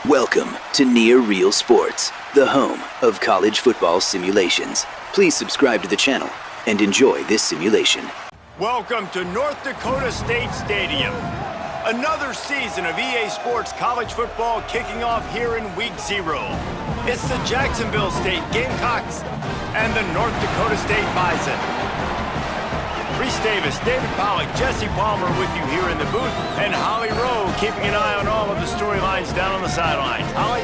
Welcome to Near Real Sports, the home of college football simulations. Please subscribe to the channel and enjoy this simulation. Welcome to North Dakota State Stadium. Another season of EA Sports college football kicking off here in Week 0. It's the Jacksonville State Gamecocks and the North Dakota State Bison. Reese Davis, David Pollock, Jesse Palmer with you here in the booth, and Holly Rowe keeping an eye on all of the storylines down on the sidelines. Holly?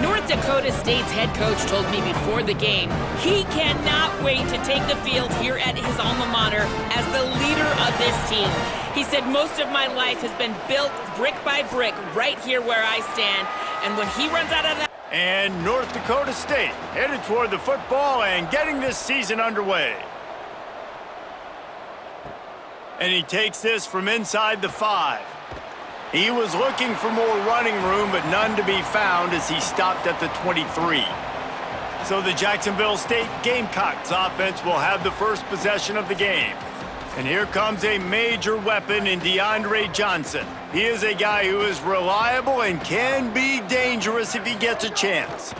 North Dakota State's head coach told me before the game he cannot wait to take the field here at his alma mater as the leader of this team. He said most of my life has been built brick by brick right here where I stand, and when he runs out of that... And North Dakota State headed toward the football and getting this season underway. And he takes this from inside the 5. He was looking for more running room, but none to be found as he stopped at the 23. So the Jacksonville State Gamecocks offense will have the first possession of the game. And here comes a major weapon in DeAndre Johnson. He is a guy who is reliable and can be dangerous if he gets a chance.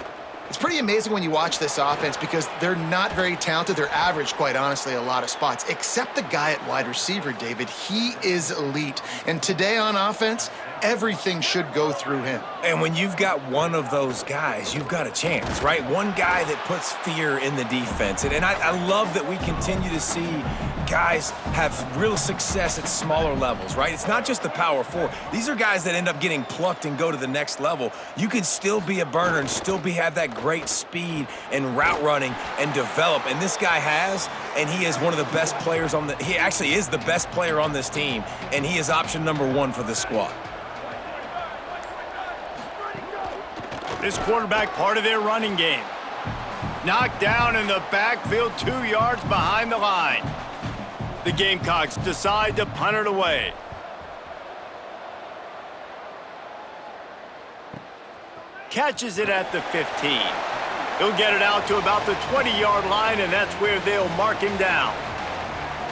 It's pretty amazing when you watch this offense because they're not very talented. They're average, quite honestly, a lot of spots, except the guy at wide receiver, David. He is elite. And today on offense, everything should go through him. And when you've got one of those guys, you've got a chance, right? One guy that puts fear in the defense. And I love that we continue to see guys have real success at smaller levels, right? It's not just the power 4. These are guys that end up getting plucked and go to the next level. You can still be a burner and still have that great speed and route running and develop. And this guy has, and he is one of the best players on he actually is the best player on this team, and he is option number 1 for this squad. This quarterback part of their running game. Knocked down in the backfield 2 yards behind the line. The Gamecocks decide to punt it away. Catches it at the 15. He'll get it out to about the 20-yard line, and that's where they'll mark him down.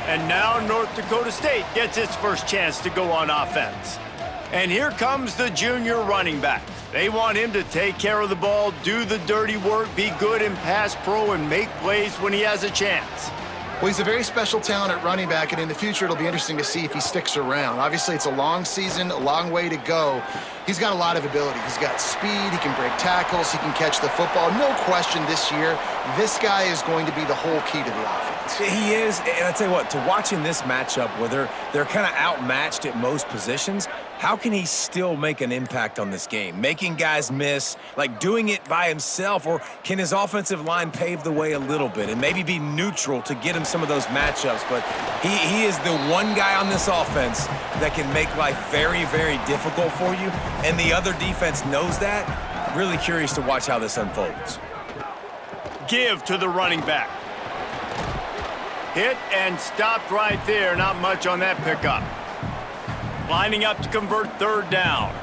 And now North Dakota State gets its first chance to go on offense. And here comes the junior running back. They want him to take care of the ball, do the dirty work, be good in pass pro, and make plays when he has a chance. Well, he's a very special talent at running back, and in the future, it'll be interesting to see if he sticks around. Obviously, it's a long season, a long way to go. He's got a lot of ability. He's got speed, he can break tackles, he can catch the football. No question this year, this guy is going to be the whole key to the offense. He is, and I tell you what, to watching this matchup where they're kind of outmatched at most positions, how can he still make an impact on this game? Making guys miss, like doing it by himself, or can his offensive line pave the way a little bit and maybe be neutral to get him some of those matchups? But he is the one guy on this offense that can make life very, very difficult for you, and the other defense knows that. Really curious to watch how this unfolds. Give to the running back. Hit and stopped right there. Not much on that pickup. Lining up to convert third down.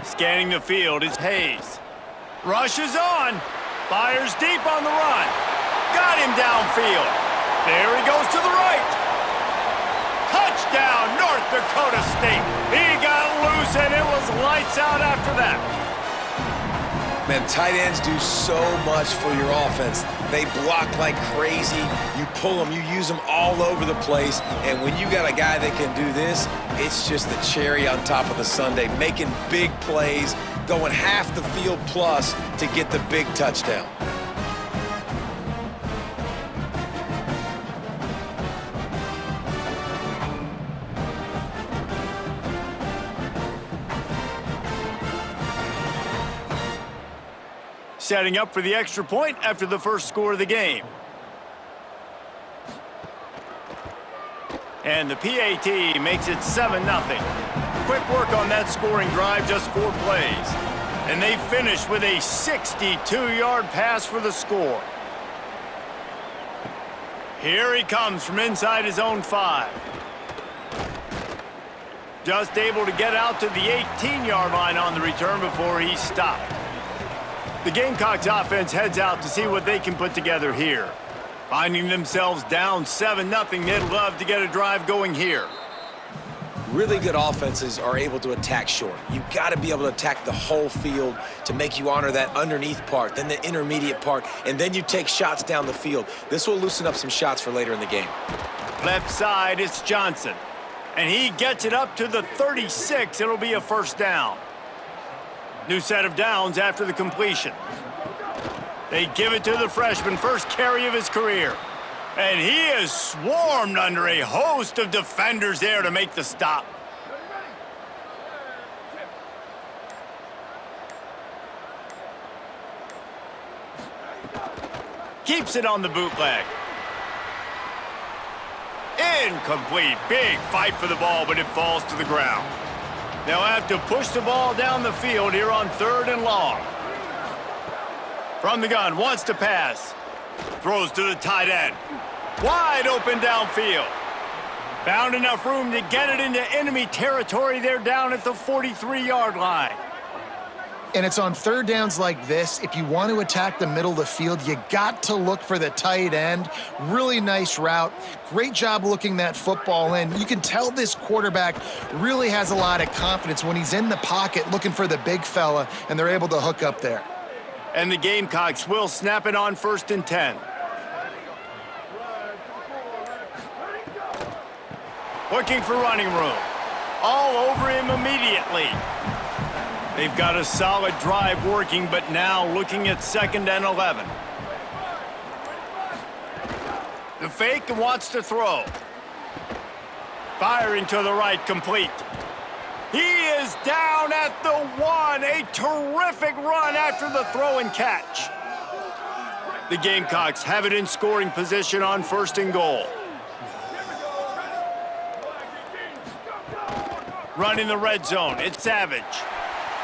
Scanning the field is Hayes. Rushes on. Fires deep on the run. Got him downfield. There he goes to the right. Touchdown, North Dakota State. He got loose, and it was lights out after that. Man, tight ends do so much for your offense. They block like crazy. You pull them, you use them all over the place. And when you got a guy that can do this, it's just the cherry on top of the sundae, making big plays, going half the field plus to get the big touchdown. Setting up for the extra point after the first score of the game. And the PAT makes it 7-0. Quick work on that scoring drive, just 4 plays. And they finish with a 62-yard pass for the score. Here he comes from inside his own 5. Just able to get out to the 18-yard line on the return before he stopped. The Gamecocks offense heads out to see what they can put together here. Finding themselves down 7-0, they'd love to get a drive going here. Really good offenses are able to attack short. You've got to be able to attack the whole field to make you honor that underneath part, then the intermediate part, and then you take shots down the field. This will loosen up some shots for later in the game. Left side, it's Johnson. And he gets it up to the 36. It'll be a first down. New set of downs after the completion. They give it to the freshman, first carry of his career. And he is swarmed under a host of defenders there to make the stop. Keeps it on the bootleg. Incomplete. Big fight for the ball, but it falls to the ground. They'll have to push the ball down the field here on 3rd and long. From the gun, wants to pass. Throws to the tight end. Wide open downfield. Found enough room to get it into enemy territory. They're down at the 43-yard line. And it's on 3rd downs like this. If you want to attack the middle of the field, you got to look for the tight end. Really nice route. Great job looking that football in. You can tell this quarterback really has a lot of confidence when he's in the pocket looking for the big fella, and they're able to hook up there. And the Gamecocks will snap it on 1st and 10. Looking for running room. All over him immediately. They've got a solid drive working, but now looking at 2nd and 11. The fake wants to throw. Firing to the right, complete. He is down at the 1. A terrific run after the throw and catch. The Gamecocks have it in scoring position on 1st and goal. Running the red zone, it's Savage.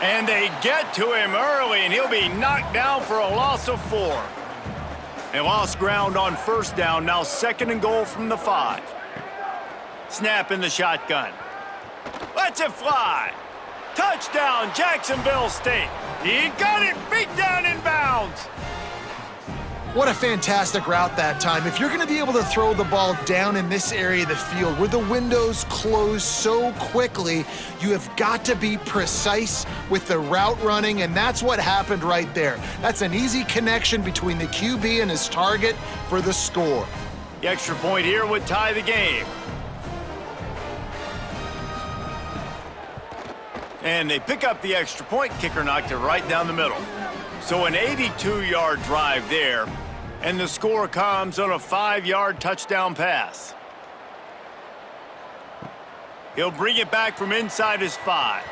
And they get to him early, and he'll be knocked down for a loss of 4. They lost ground on 1st down, now 2nd and goal from the 5. Snap in the shotgun. Lets it fly. Touchdown, Jacksonville State. He got it, beat down in bounds. What a fantastic route that time. If you're going to be able to throw the ball down in this area of the field where the windows close so quickly, you have got to be precise with the route running, and that's what happened right there. That's an easy connection between the QB and his target for the score. The extra point here would tie the game. And they pick up the extra point. Kicker knocked it right down the middle. So an 82-yard drive there, and the score comes on a 5-yard touchdown pass. He'll bring it back from inside his 5.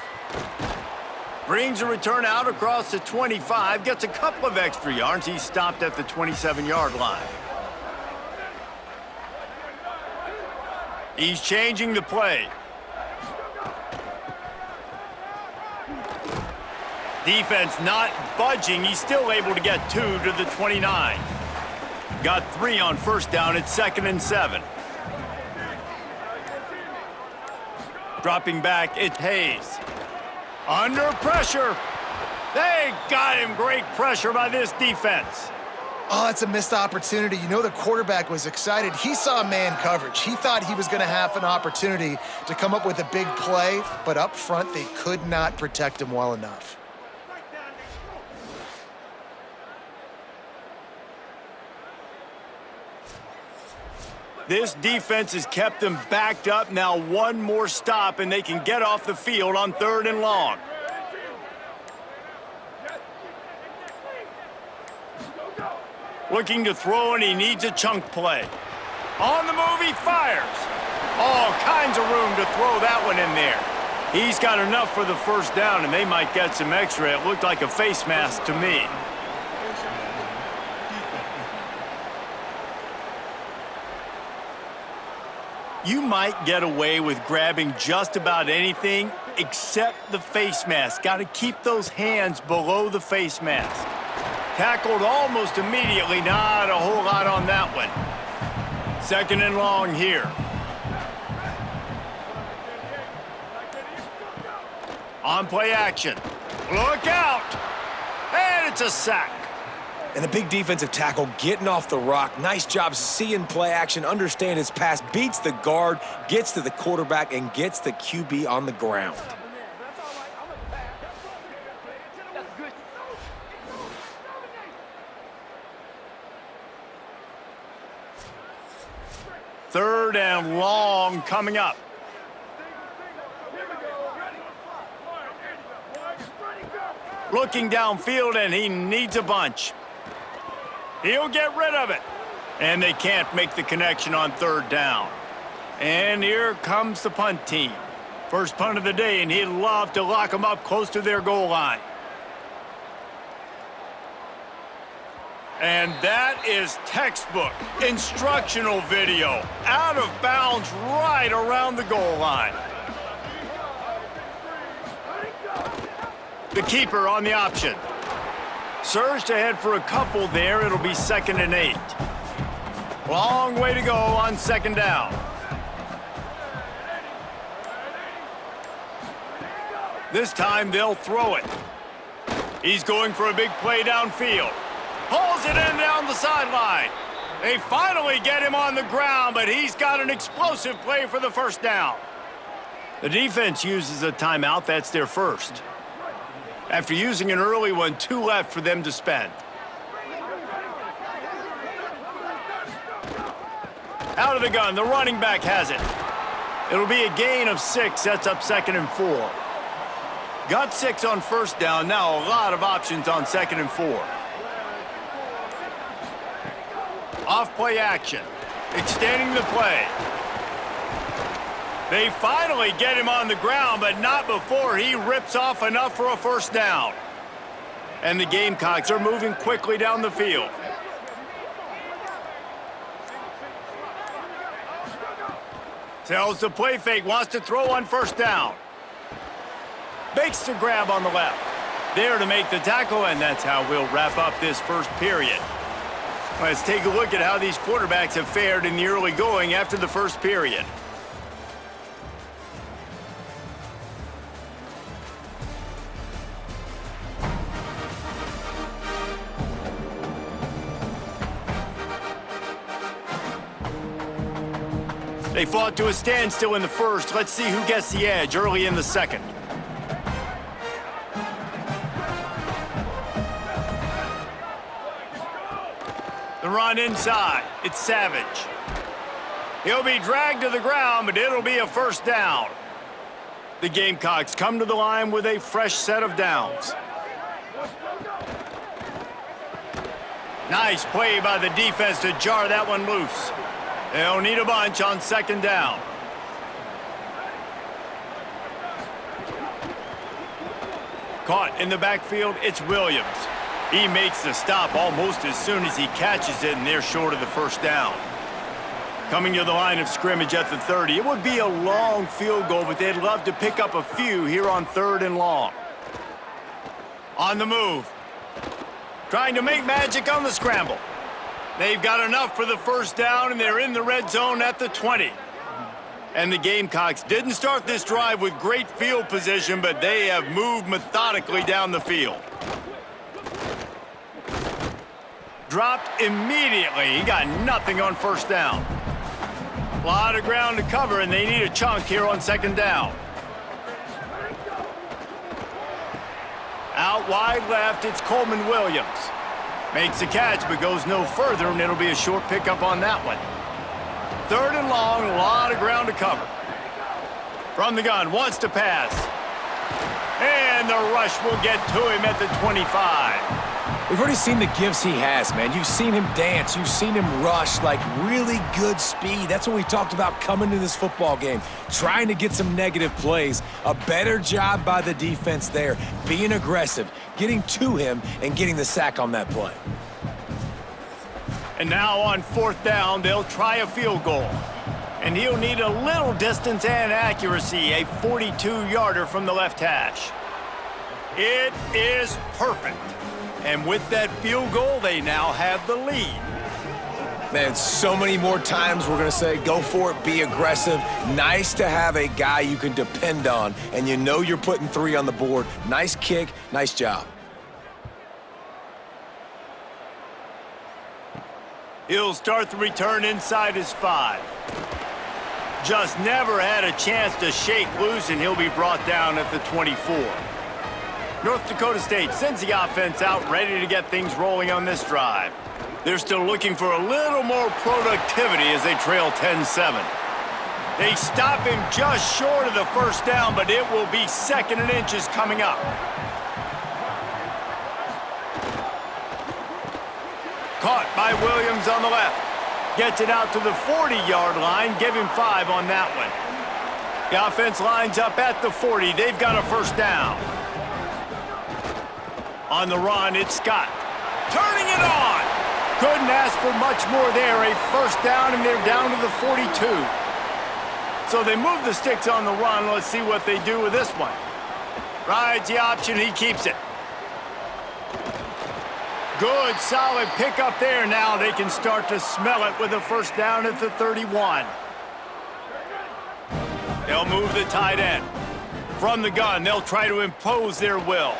Brings a return out across the 25, gets a couple of extra yards. He's stopped at the 27-yard line. He's changing the play. Defense not budging. He's still able to get 2 to the 29. Got 3 on 1st down at 2nd and 7. Dropping back, it's Hayes. Under pressure. They got him. Great pressure by this defense. Oh, it's a missed opportunity. You know the quarterback was excited. He saw man coverage. He thought he was going to have an opportunity to come up with a big play, but up front they could not protect him well enough. This defense has kept them backed up. Now one more stop, and they can get off the field on 3rd and long. Looking to throw, and he needs a chunk play. On the move, he fires. All kinds of room to throw that one in there. He's got enough for the 1st down, and they might get some extra. It looked like a face mask to me. You might get away with grabbing just about anything except the face mask. Got to keep those hands below the face mask. Tackled almost immediately. Not a whole lot on that one. 2nd and long here. On play action. Look out! And it's a sack. And the big defensive tackle getting off the rock. Nice job seeing play action, understand his pass, beats the guard, gets to the quarterback, and gets the QB on the ground. Third and long coming up. Looking downfield, and he needs a bunch. He'll get rid of it. And they can't make the connection on third down. And here comes the punt team. First punt of the day, and he'd love to lock them up close to their goal line. And that is textbook instructional video. Out of bounds right around the goal line. The keeper on the option. Surged ahead for a couple there. It'll be 2nd and 8. Long way to go on 2nd down. This time they'll throw it. He's going for a big play downfield. Pulls it in down the sideline. They finally get him on the ground, but he's got an explosive play for the first down. The defense uses a timeout. That's their first. After using an early one, 2 left for them to spend. Out of the gun, the running back has it. It'll be a gain of 6, sets up 2nd and 4. Got 6 on first down, now a lot of options on 2nd and 4. Off play action, extending the play. They finally get him on the ground, but not before he rips off enough for a first down. And the Gamecocks are moving quickly down the field. Tells the play fake, wants to throw on first down. Makes the grab on the left. There to make the tackle, and that's how we'll wrap up this first period. Let's take a look at how these quarterbacks have fared in the early going after the first period. They fought to a standstill in the first. Let's see who gets the edge early in the second. The run inside. It's Savage. He'll be dragged to the ground, but it'll be a first down. The Gamecocks come to the line with a fresh set of downs. Nice play by the defense to jar that one loose. They'll need a bunch on 2nd down. Caught in the backfield, it's Williams. He makes the stop almost as soon as he catches it, and they're short of the first down. Coming to the line of scrimmage at the 30. It would be a long field goal, but they'd love to pick up a few here on 3rd and long. On the move. Trying to make magic on the scramble. They've got enough for the first down, and they're in the red zone at the 20. And the Gamecocks didn't start this drive with great field position, but they have moved methodically down the field. Dropped immediately. He got nothing on first down. A lot of ground to cover, and they need a chunk here on 2nd down. Out wide left, it's Coleman Williams. Makes the catch, but goes no further, and it'll be a short pickup on that one. 3rd and long, a lot of ground to cover. From the gun, wants to pass. And the rush will get to him at the 25. We've already seen the gifts he has, man. You've seen him dance. You've seen him rush, like really good speed. That's what we talked about coming to this football game, trying to get some negative plays. A better job by the defense there, being aggressive, getting to him, and getting the sack on that play. And now on 4th down, they'll try a field goal. And he'll need a little distance and accuracy, a 42-yarder from the left hash. It is perfect. And with that field goal, they now have the lead. Man, so many more times we're going to say, go for it, be aggressive. Nice to have a guy you can depend on, and you know you're putting 3 on the board. Nice kick, nice job. He'll start the return inside his 5. Just never had a chance to shake loose, and he'll be brought down at the 24. North Dakota State sends the offense out, ready to get things rolling on this drive. They're still looking for a little more productivity as they trail 10-7. They stop him just short of the first down, but it will be 2nd and inches coming up. Caught by Williams on the left. Gets it out to the 40-yard line. Give him 5 on that one. The offense lines up at the 40. They've got a first down. On the run, it's Scott. Turning it on. Couldn't ask for much more there. A first down, and they're down to the 42. So they move the sticks on the run. Let's see what they do with this one. Rides the option. He keeps it. Good, solid pickup there. Now they can start to smell it with a first down at the 31. They'll move the tight end. From the gun, they'll try to impose their will.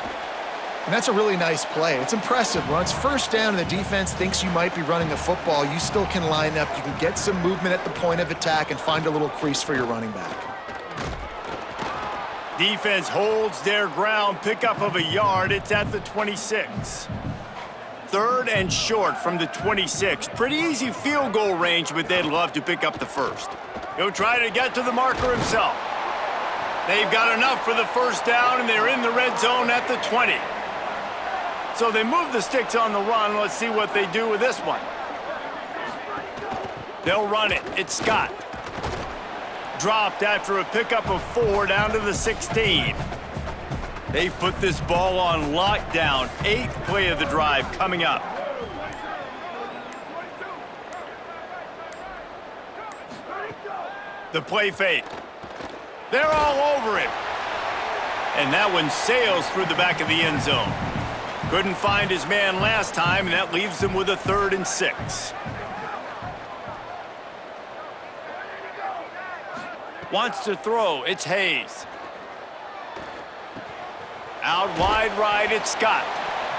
And that's a really nice play. It's impressive. When it's first down and the defense thinks you might be running the football, you still can line up. You can get some movement at the point of attack and find a little crease for your running back. Defense holds their ground. Pickup of a yard. It's at the 26. 3rd and short from the 26. Pretty easy field goal range, but they'd love to pick up the first. He'll try to get to the marker himself. They've got enough for the first down, and they're in the red zone at the 20. So they move the sticks on the run. Let's see what they do with this one. They'll run it. It's Scott. Dropped after a pickup of 4 down to the 16. They've put this ball on lockdown. 8th play of the drive coming up. The play fake. They're all over him. And that one sails through the back of the end zone. Couldn't find his man last time, and that leaves him with a 3rd and 6. Wants to throw. It's Hayes. Out wide right, it's Scott.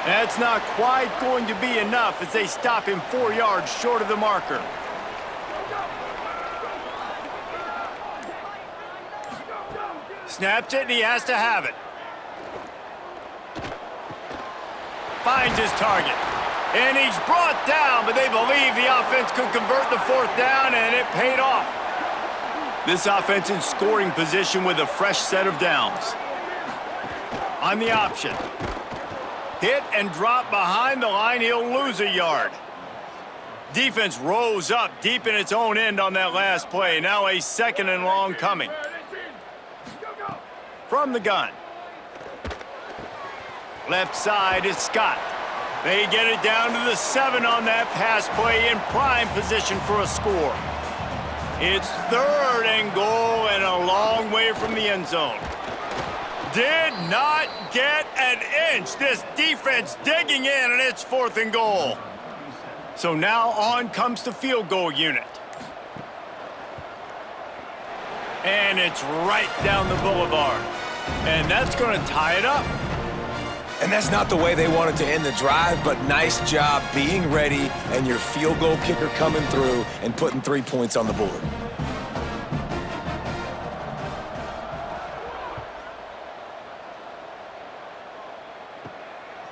That's not quite going to be enough as they stop him 4 yards short of the marker. Snaps it, and he has to have it. Finds his target. And he's brought down, but they believe the offense could convert the 4th down, and it paid off. This offense in scoring position with a fresh set of downs. On the option. Hit and drop behind the line. He'll lose a yard. Defense rose up deep in its own end on that last play. Now a 2nd and long coming. From the gun. Left side is Scott. They get it down to the 7 on that pass play, in prime position for a score. It's 3rd and goal and a long way from the end zone. Did not get an inch. This defense digging in, and it's 4th and goal. So now on comes the field goal unit. And it's right down the boulevard. And that's going to tie it up. And that's not the way they wanted to end the drive, but nice job being ready and your field goal kicker coming through and putting 3 points on the board.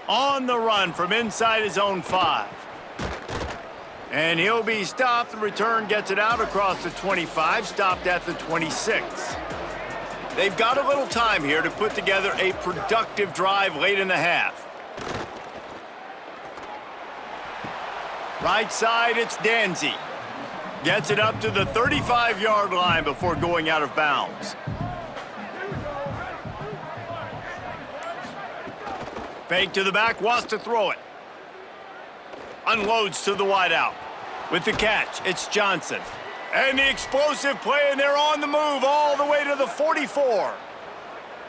On the run from inside his own 5. And he'll be stopped. The return gets it out across the 25, stopped at the 26. They've got a little time here to put together a productive drive late in the half. Right side, it's Danzy. Gets it up to the 35-yard line before going out of bounds. Fake to the back, wants to throw it. Unloads to the wideout. With the catch, it's Johnson. And the explosive play, and they're on the move all the way to the 44.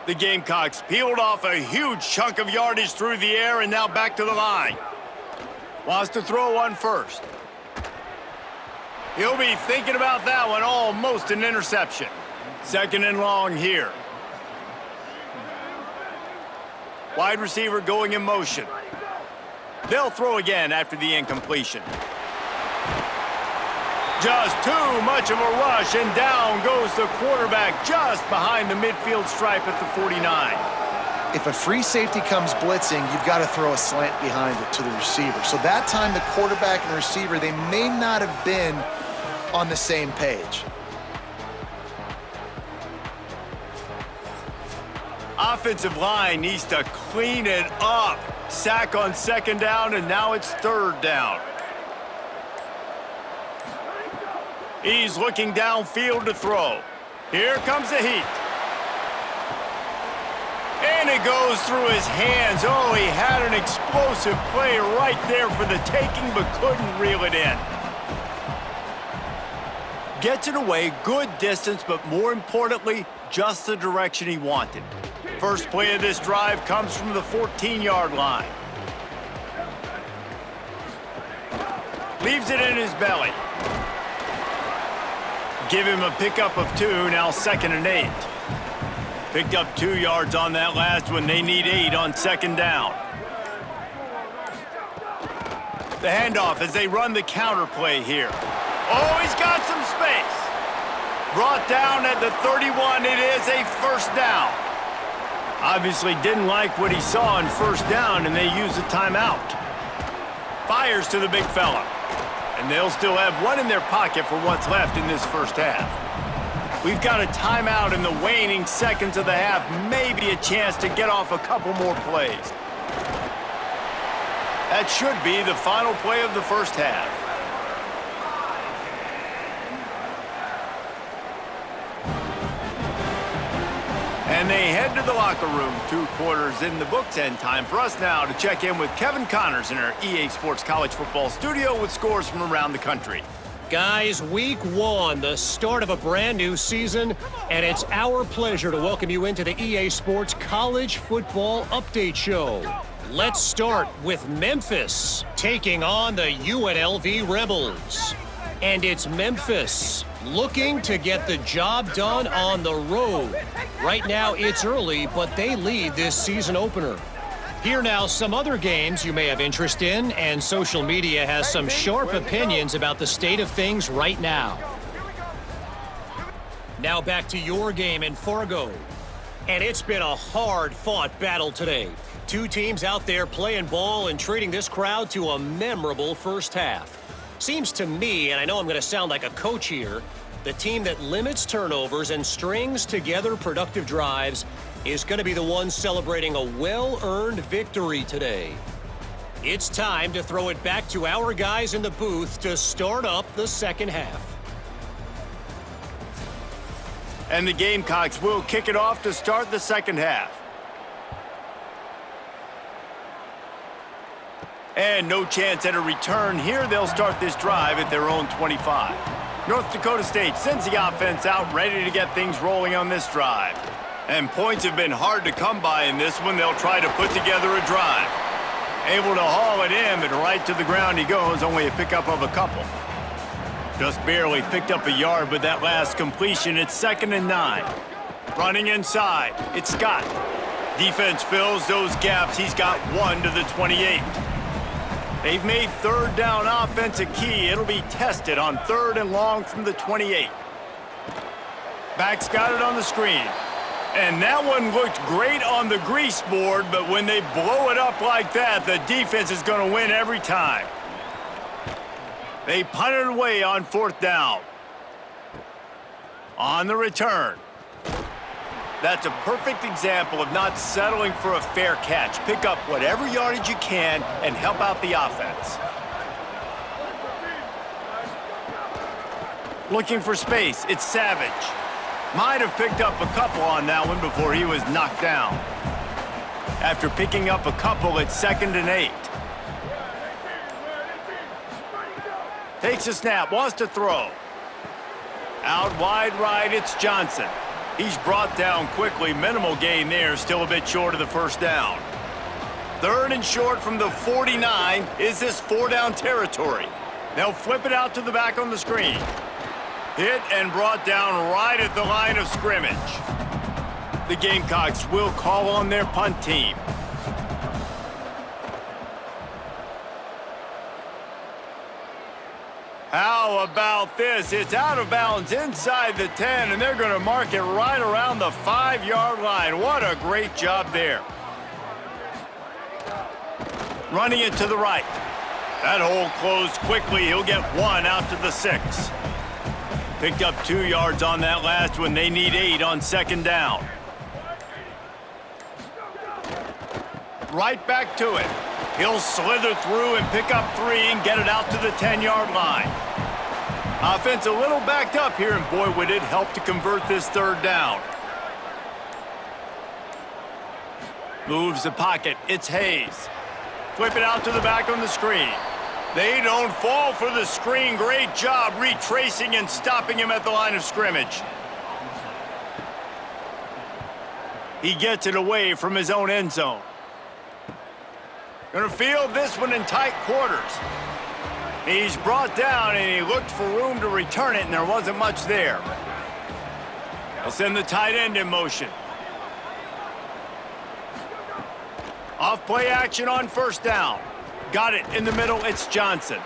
The Gamecocks peeled off a huge chunk of yardage through the air and now back to the line. Wants to throw one first. He'll be thinking about that one, almost an interception. 2nd and long here. Wide receiver going in motion. They'll throw again after the incompletion. Just too much of a rush, and down goes the quarterback just behind the midfield stripe at the 49. If a free safety comes blitzing, you've got to throw a slant behind it to the receiver. So that time the quarterback and the receiver, they may not have been on the same page. Offensive line needs to clean it up. Sack on second down, and now it's third down. He's looking downfield to throw. Here comes the heat. And it goes through his hands. Oh, he had an explosive play right there for the taking, but couldn't reel it in. Gets it away, good distance, but more importantly, just the direction he wanted. First play of this drive comes from the 14-yard line. Leaves it in his belly. Give him a pickup of 2, now 2nd and 8. Picked up 2 yards on that last one. They need 8 on second down. The handoff as they run the counter play here. Oh, he's got some space. Brought down at the 31. It is a first down. Obviously didn't like what he saw on first down, and they use a timeout. Fires to the big fella. And they'll still have one in their pocket for what's left in this first half. We've got a timeout in the waning seconds of the half. Maybe a chance to get off a couple more plays. That should be the final play of the first half. And they head to the locker room. 2 quarters in the books, and time for us now to check in with Kevin Connors in our EA Sports College Football studio with scores from around the country. Guys, week 1, the start of a brand new season, and it's our pleasure to welcome you into the EA Sports College Football Update Show. Let's start with Memphis taking on the UNLV Rebels. And it's Memphis looking to get the job done on the road. Right now, it's early, but they lead this season opener. Here now, some other games you may have interest in, and social media has some sharp opinions about the state of things right now. Now back to your game in Fargo. And it's been a hard-fought battle today. 2 teams out there playing ball and treating this crowd to a memorable first half. Seems to me, and I know I'm going to sound like a coach here, the team that limits turnovers and strings together productive drives is going to be the one celebrating a well-earned victory today. It's time to throw it back to our guys in the booth to start up the second half. And the Gamecocks will kick it off to start the second half. And no chance at a return here. They'll start this drive at their own 25. North Dakota State sends the offense out, ready to get things rolling on this drive. And points have been hard to come by in this one. They'll try to put together a drive. Able to haul it in, but right to the ground he goes, only a pickup of a couple. Just barely picked up a yard with that last completion. It's 2nd and 9. Running inside, it's Scott. Defense fills those gaps. He's got 1 to the 28. They've made third down offense a key. It'll be tested on 3rd and long from the 28. Back's got it on the screen. And that one looked great on the grease board, but when they blow it up like that, the defense is going to win every time. They punt it away on 4th down. On the return. That's a perfect example of not settling for a fair catch. Pick up whatever yardage you can and help out the offense. Looking for space, it's Savage. Might have picked up a couple on that one before he was knocked down. After picking up a couple, it's 2nd and 8. Takes a snap, wants to throw. Out wide right, it's Johnson. He's brought down quickly. Minimal gain there, still a bit short of the first down. 3rd and short from the 49. Is this 4-down territory? They'll flip it out to the back on the screen. Hit and brought down right at the line of scrimmage. The Gamecocks will call on their punt team. How How about this? It's out of bounds inside the 10, and they're going to mark it right around the 5-yard line. What a great job there. Running it to the right. That hole closed quickly. He'll get 1 out to the 6. Picked up 2 yards on that last one. They need 8 on 2nd down. Right back to it. He'll slither through and pick up 3 and get it out to the 10-yard line. Offense a little backed up here, and boy, would it help to convert this 3rd down. Moves the pocket. It's Hayes. Flip it out to the back on the screen. They don't fall for the screen. Great job retracing and stopping him at the line of scrimmage. He gets it away from his own end zone. Gonna field this one in tight quarters. He's brought down, and he looked for room to return it, and there wasn't much there. They'll send the tight end in motion. Off play action on 1st down. Got it in the middle, it's Johnson.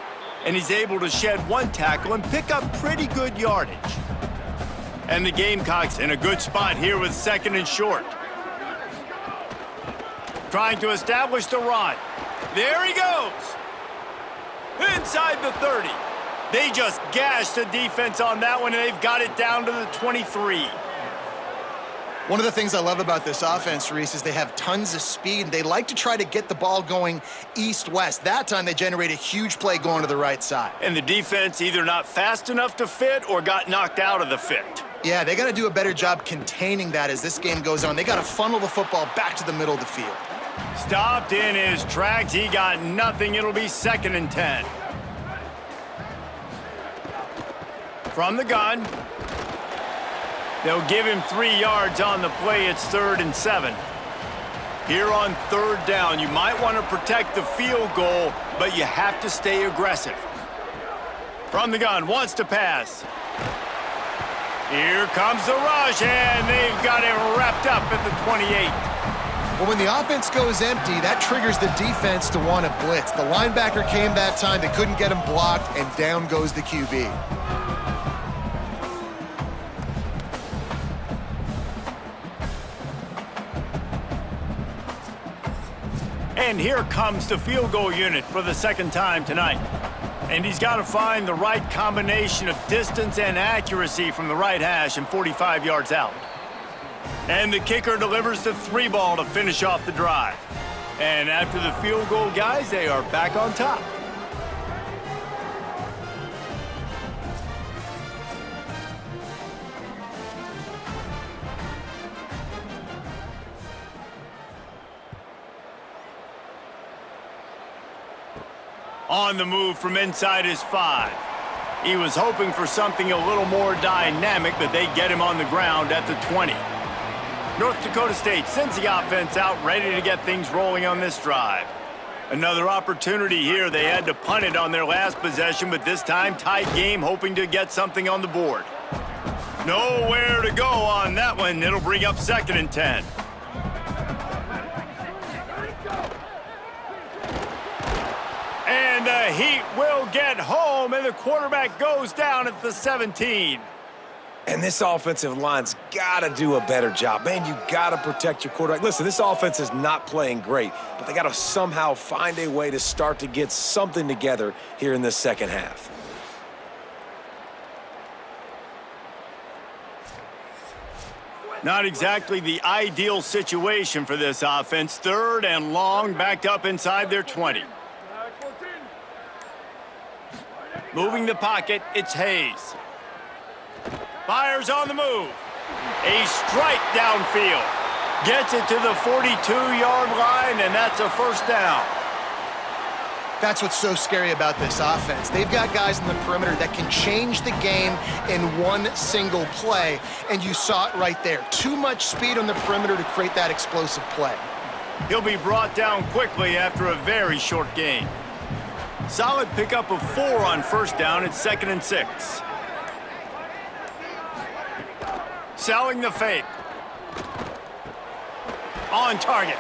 And he's able to shed 1 tackle and pick up pretty good yardage. And the Gamecocks in a good spot here with 2nd and short. Trying to establish the run. There he goes. Inside the 30. They just gashed the defense on that one, and they've got it down to the 23. One of the things I love about this offense, Reese, is they have tons of speed. They like to try to get the ball going east-west. That time they generate a huge play going to the right side. And the defense either not fast enough to fit or got knocked out of the fit. Yeah, they got to do a better job containing that as this game goes on. They got to funnel the football back to the middle of the field. Stopped in his tracks. He got nothing. It'll be 2nd and 10. From the gun. They'll give him 3 yards on the play. It's 3rd and 7. Here on 3rd down, you might want to protect the field goal, but you have to stay aggressive. From the gun, wants to pass. Here comes the rush, and they've got him wrapped up at the 28. Well, when the offense goes empty, that triggers the defense to want to blitz. The linebacker came that time. They couldn't get him blocked, and down goes the QB. And here comes the field goal unit for the 2nd time tonight. And he's got to find the right combination of distance and accuracy from the right hash and 45 yards out. And the kicker delivers the 3 ball to finish off the drive. And after the field goal, guys, they are back on top. On the move from inside his 5. He was hoping for something a little more dynamic, but they get him on the ground at the 20. North Dakota State sends the offense out, ready to get things rolling on this drive. Another opportunity here. They had to punt it on their last possession, but this time tight game, hoping to get something on the board. Nowhere to go on that one. It'll bring up 2nd and 10. And the Heat will get home, and the quarterback goes down at the 17. And this offensive line's got to do a better job. Man, you got to protect your quarterback. Listen, this offense is not playing great, but they got to somehow find a way to start to get something together here in the 2nd half. Not exactly the ideal situation for this offense. 3rd and long, backed up inside their 20. Moving the pocket, it's Hayes. Fires on the move. A strike downfield. Gets it to the 42-yard line, and that's a 1st down. That's what's so scary about this offense. They've got guys in the perimeter that can change the game in one single play, and you saw it right there. Too much speed on the perimeter to create that explosive play. He'll be brought down quickly after a very short gain. Solid pickup of 4 on 1st down. It's 2nd and 6. Selling the fake. On target.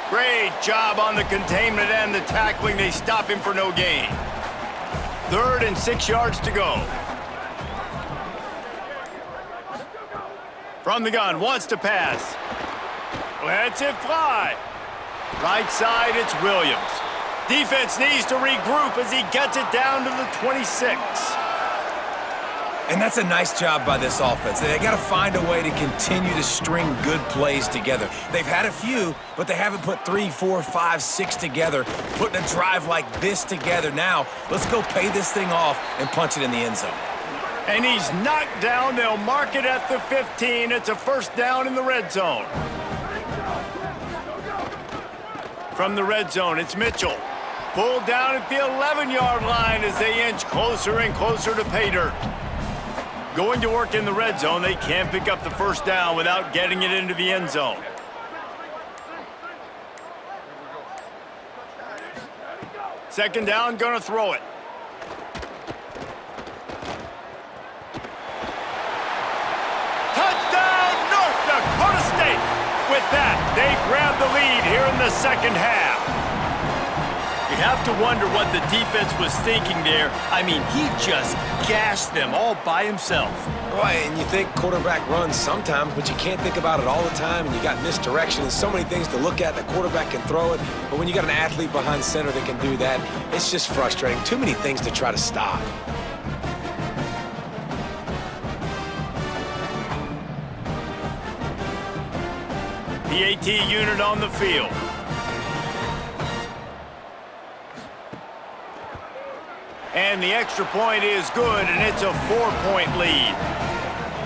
Great job on the containment and the tackling. They stop him for no gain. 3rd and 6 yards to go. From the gun, wants to pass. Lets it fly. Right side, it's Williams. Defense needs to regroup as he gets it down to the 26. And that's a nice job by this offense. They got to find a way to continue to string good plays together. They've had a few, but they haven't put 3, 4, 5, 6 together, putting a drive like this together. Now, let's go pay this thing off and punch it in the end zone. And he's knocked down. They'll mark it at the 15. It's a first down in the red zone. From the red zone, it's Mitchell. Pulled down at the 11-yard line as they inch closer and closer to pay dirt. Going to work in the red zone, they can't pick up the first down without getting it into the end zone. Second down, gonna throw it. Touchdown, North Dakota State! With that, they grab the lead here in the second half. You have to wonder what the defense was thinking there. I mean, he just gashed them all by himself. Right, and you think quarterback runs sometimes, but you can't think about it all the time, and you got misdirection and so many things to look at. The quarterback can throw it, but when you got an athlete behind center that can do that, it's just frustrating. Too many things to try to stop. PAT unit on the field. And the extra point is good, and it's a 4-point lead.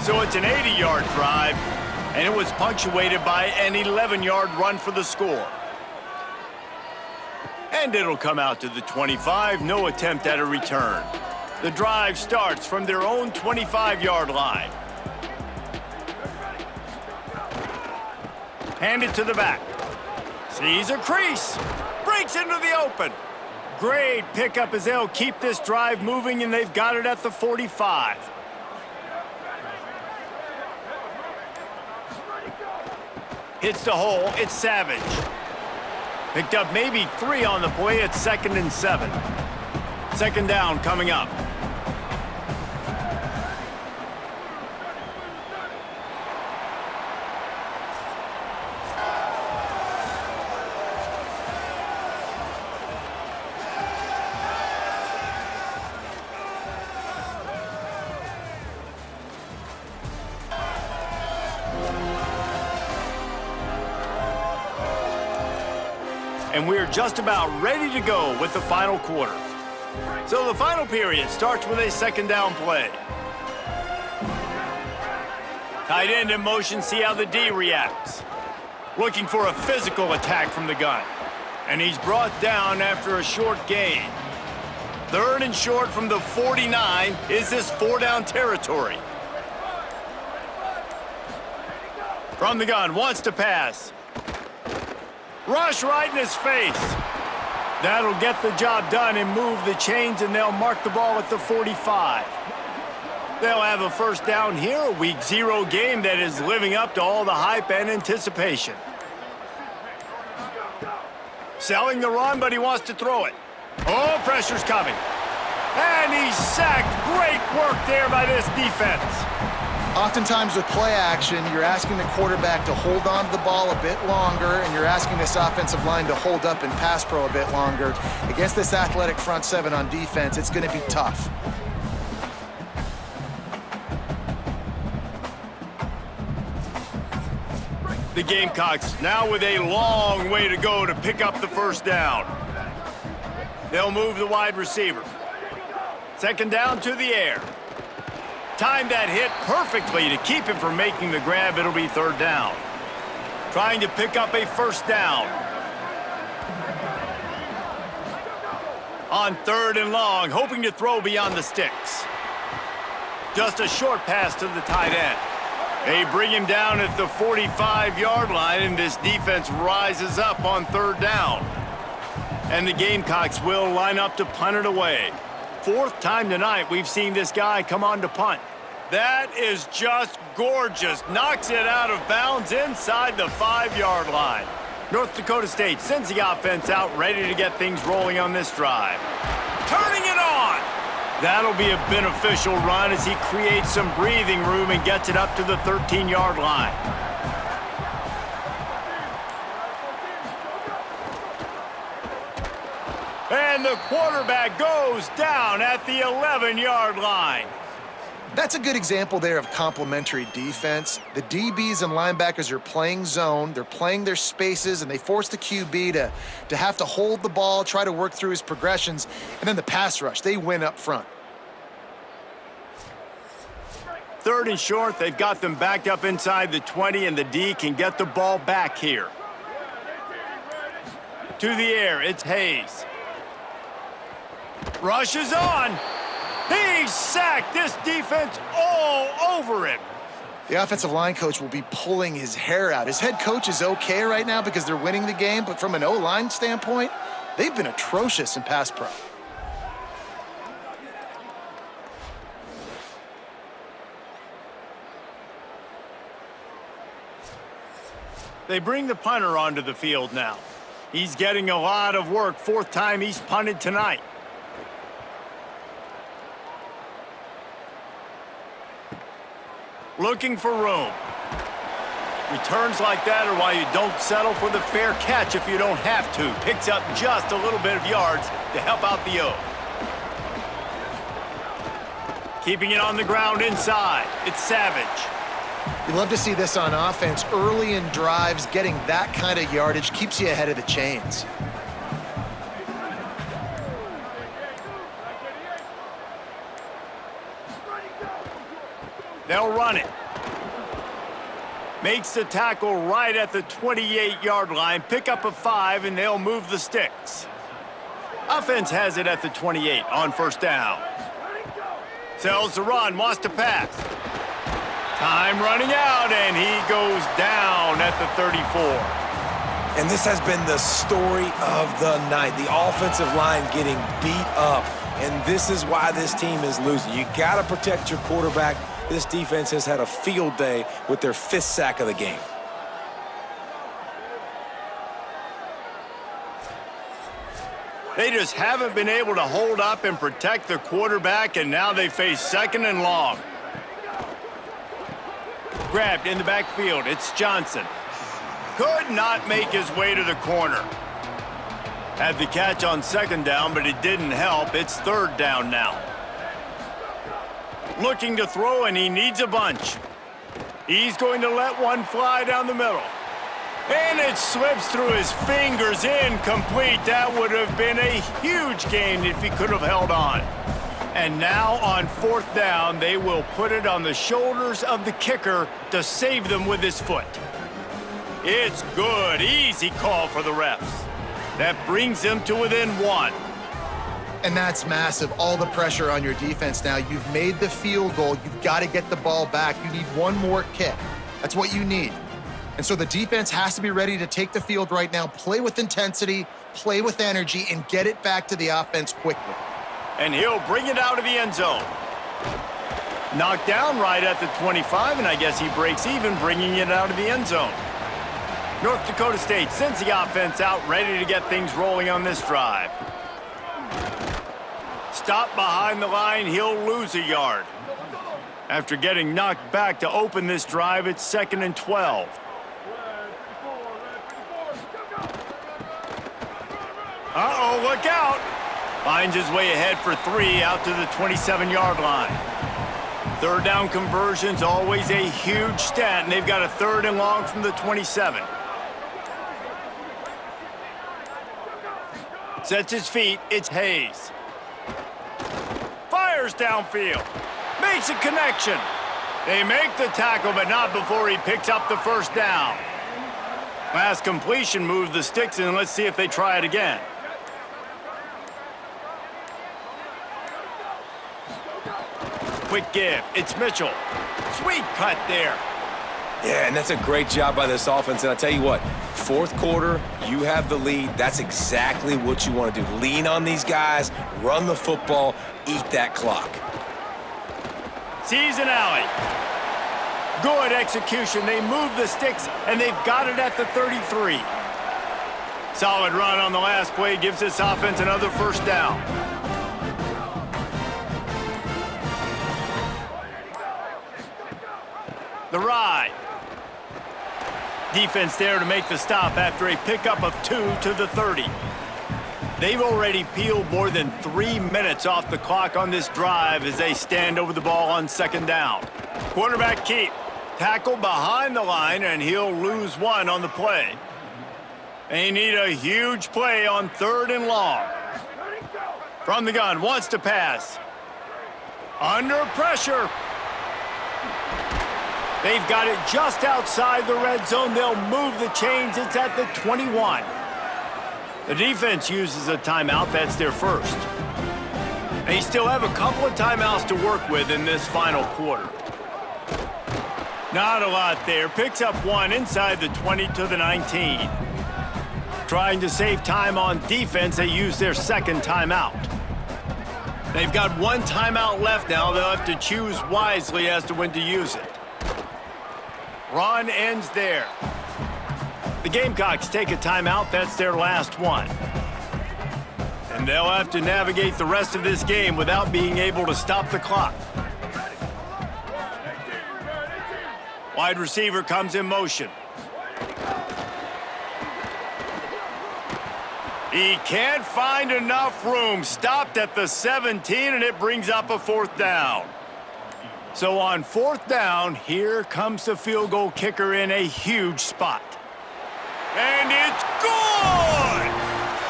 So it's an 80-yard drive, and it was punctuated by an 11-yard run for the score. And it'll come out to the 25, no attempt at a return. The drive starts from their own 25-yard line. Hand it to the back. Sees a crease. Breaks into the open. Great pickup as they'll keep this drive moving, and they've got it at the 45. Hits the hole. It's Savage. Picked up maybe 3 on the play. It's 2nd and 7. Second down coming up. And we're just about ready to go with the final quarter. So the final period starts with a second down play. Tight end in motion, see how the D reacts. Looking for a physical attack from the gun. And he's brought down after a short gain. 3rd and short from the 49. Is this 4-down territory? From the gun, wants to pass. Rush right in his face. That'll get the job done and move the chains, and they'll mark the ball at the 45. They'll have a first down here, a week 0 game that is living up to all the hype and anticipation. Selling the run, but he wants to throw it. Oh, pressure's coming. And he's sacked. Great work there by this defense. Oftentimes with play action, you're asking the quarterback to hold on to the ball a bit longer, and you're asking this offensive line to hold up and pass pro a bit longer. Against this athletic front 7 on defense, it's going to be tough. The Gamecocks now with a long way to go to pick up the first down. They'll move the wide receiver. Second down to the air. Timed that hit perfectly to keep him from making the grab. It'll be 3rd down. Trying to pick up a first down. On 3rd and long, hoping to throw beyond the sticks. Just a short pass to the tight end. They bring him down at the 45-yard line, and this defense rises up on 3rd down. And the Gamecocks will line up to punt it away. 4th time tonight we've seen this guy come on to punt. That is just gorgeous. Knocks it out of bounds inside the 5-yard line. North Dakota State sends the offense out ready to get things rolling on this drive. Turning it on. That'll be a beneficial run as he creates some breathing room and gets it up to the 13-yard line. And the quarterback goes down at the 11-yard line. That's a good example there of complementary defense. The DBs and linebackers are playing zone, they're playing their spaces, and they force the QB to have to hold the ball, try to work through his progressions, and then the pass rush, they win up front. 3rd and short, they've got them backed up inside the 20, and the D can get the ball back here. To the air, it's Hayes. Rushes on. He's sacked. This defense all over him. The offensive line coach will be pulling his hair out. His head coach is okay right now because they're winning the game, but from an O-line standpoint, they've been atrocious in pass pro. They bring the punter onto the field now. He's getting a lot of work. 4th time he's punted tonight. Looking for room. Returns like that are why you don't settle for the fair catch if you don't have to. Picks up just a little bit of yards to help out the O. Keeping it on the ground inside. It's Savage. You love to see this on offense. Early in drives, getting that kind of yardage keeps you ahead of the chains. They'll run it. Makes the tackle right at the 28-yard line. Pick up a 5, and they'll move the sticks. Offense has it at the 28 on 1st down. Sells the run, wants to pass. Time running out, and he goes down at the 34. And this has been the story of the night. The offensive line getting beat up, and this is why this team is losing. You got to protect your quarterback. This defense has had a field day with their 5th sack of the game. They just haven't been able to hold up and protect their quarterback, and now they face 2nd and long. Grabbed in the backfield, it's Johnson. Could not make his way to the corner. Had the catch on 2nd down, but it didn't help. It's 3rd down now. Looking to throw, and he needs a bunch. He's going to let one fly down the middle. And it slips through his fingers, incomplete. That would have been a huge gain if he could have held on. And now on 4th down, they will put it on the shoulders of the kicker to save them with his foot. It's good. Easy call for the refs. That brings them to within 1. And that's massive. All the pressure on your defense now. You've made the field goal. You've got to get the ball back. You need one more kick. That's what you need. And so the defense has to be ready to take the field right now, play with intensity, play with energy, and get it back to the offense quickly. And he'll bring it out of the end zone. Knocked down right at the 25, and I guess he breaks even, bringing it out of the end zone. North Dakota State sends the offense out, ready to get things rolling on this drive. Stop behind the line, he'll lose a yard. After getting knocked back to open this drive, it's 2nd and 12. Uh-oh, look out! Finds his way ahead for 3 out to the 27-yard line. 3rd down conversion's always a huge stat, and they've got a 3rd and long from the 27. Sets his feet, it's Hayes. Fires downfield. Makes a connection. They make the tackle, but not before he picks up the 1st down. Last completion moved the sticks, and let's see if they try it again. Quick give. It's Mitchell. Sweet cut there. Yeah, and that's a great job by this offense. And I'll tell you what, 4th quarter, you have the lead. That's exactly what you want to do. Lean on these guys, run the football, eat that clock. Sees an alley. Good execution. They move the sticks, and they've got it at the 33. Solid run on the last play gives this offense another 1st down. The ride. Defense there to make the stop after a pickup of 2 to the 30. They've already peeled more than 3 minutes off the clock on this drive as they stand over the ball on second down. Quarterback keep. Tackle behind the line, and he'll lose 1 on the play. They need a huge play on 3rd and long. From the gun, wants to pass. Under pressure. They've got it just outside the red zone. They'll move the chains. It's at the 21. The defense uses a timeout. That's their first. They still have a couple of timeouts to work with in this final quarter. Not a lot there. Picks up 1 inside the 20 to the 19. Trying to save time on defense, they use their second timeout. They've got 1 timeout left now. They'll have to choose wisely as to when to use it. Run ends there. The Gamecocks take a timeout. That's their last one. And they'll have to navigate the rest of this game without being able to stop the clock. Wide receiver comes in motion. He can't find enough room. Stopped at the 17, and it brings up a 4th down. So on 4th down, here comes the field goal kicker in a huge spot. And it's good!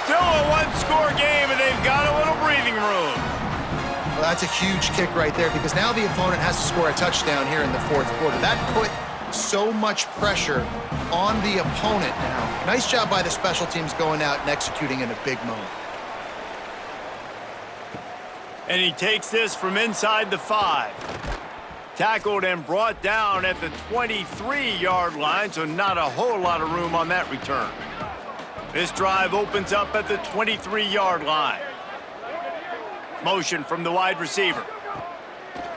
Still a 1-score game, and they've got a little breathing room. Well, that's a huge kick right there because now the opponent has to score a touchdown here in the 4th quarter. That put so much pressure on the opponent now. Nice job by the special teams going out and executing in a big moment. And he takes this from inside the 5. Tackled and brought down at the 23-yard line, so not a whole lot of room on that return. This drive opens up at the 23-yard line. Motion from the wide receiver.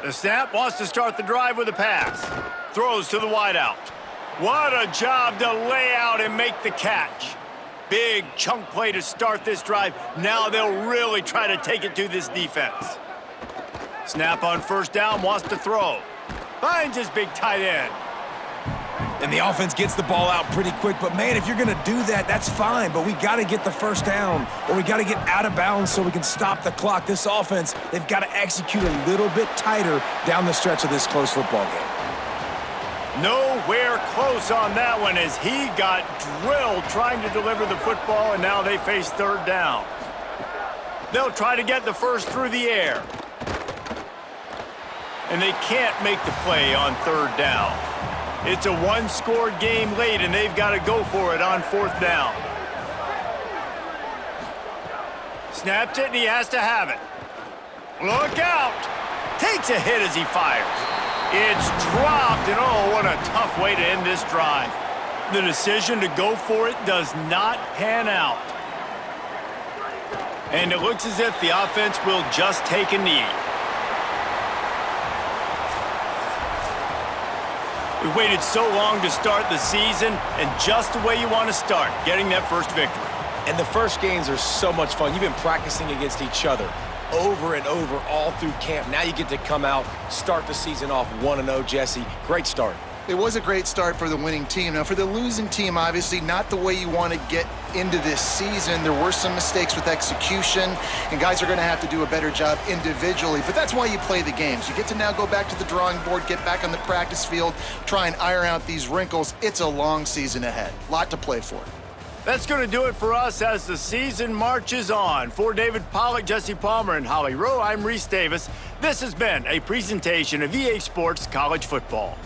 The snap, wants to start the drive with a pass. Throws to the wideout. What a job to lay out and make the catch. Big chunk play to start this drive. Now they'll really try to take it to this defense. Snap on 1st down, wants to throw. Finds his big tight end. And the offense gets the ball out pretty quick. But, man, if you're going to do that, that's fine. But we got to get the 1st down, or we got to get out of bounds so we can stop the clock. This offense, they've got to execute a little bit tighter down the stretch of this close football game. Nowhere close on that one as he got drilled trying to deliver the football, and now they face 3rd down. They'll try to get the first through the air. And they can't make the play on 3rd down. It's a 1-score game late, and they've got to go for it on 4th down. Snaps it, and he has to have it. Look out! Takes a hit as he fires. It's dropped, and oh, what a tough way to end this drive. The decision to go for it does not pan out. And it looks as if the offense will just take a knee. We waited so long to start the season, and just the way you want to start, getting that first victory. And the first games are so much fun. You've been practicing against each other over and over all through camp. Now you get to come out, start the season off 1-0, Jesse. Great start. It was a great start for the winning team. Now, for the losing team, obviously not the way you want to get into this season. There were some mistakes with execution, and guys are going to have to do a better job individually. But that's why you play the games. You get to now go back to the drawing board, get back on the practice field, try and iron out these wrinkles. It's a long season ahead. A lot to play for. That's going to do it for us as the season marches on. For David Pollack, Jesse Palmer, and Holly Rowe, I'm Reese Davis. This has been a presentation of EA Sports College Football.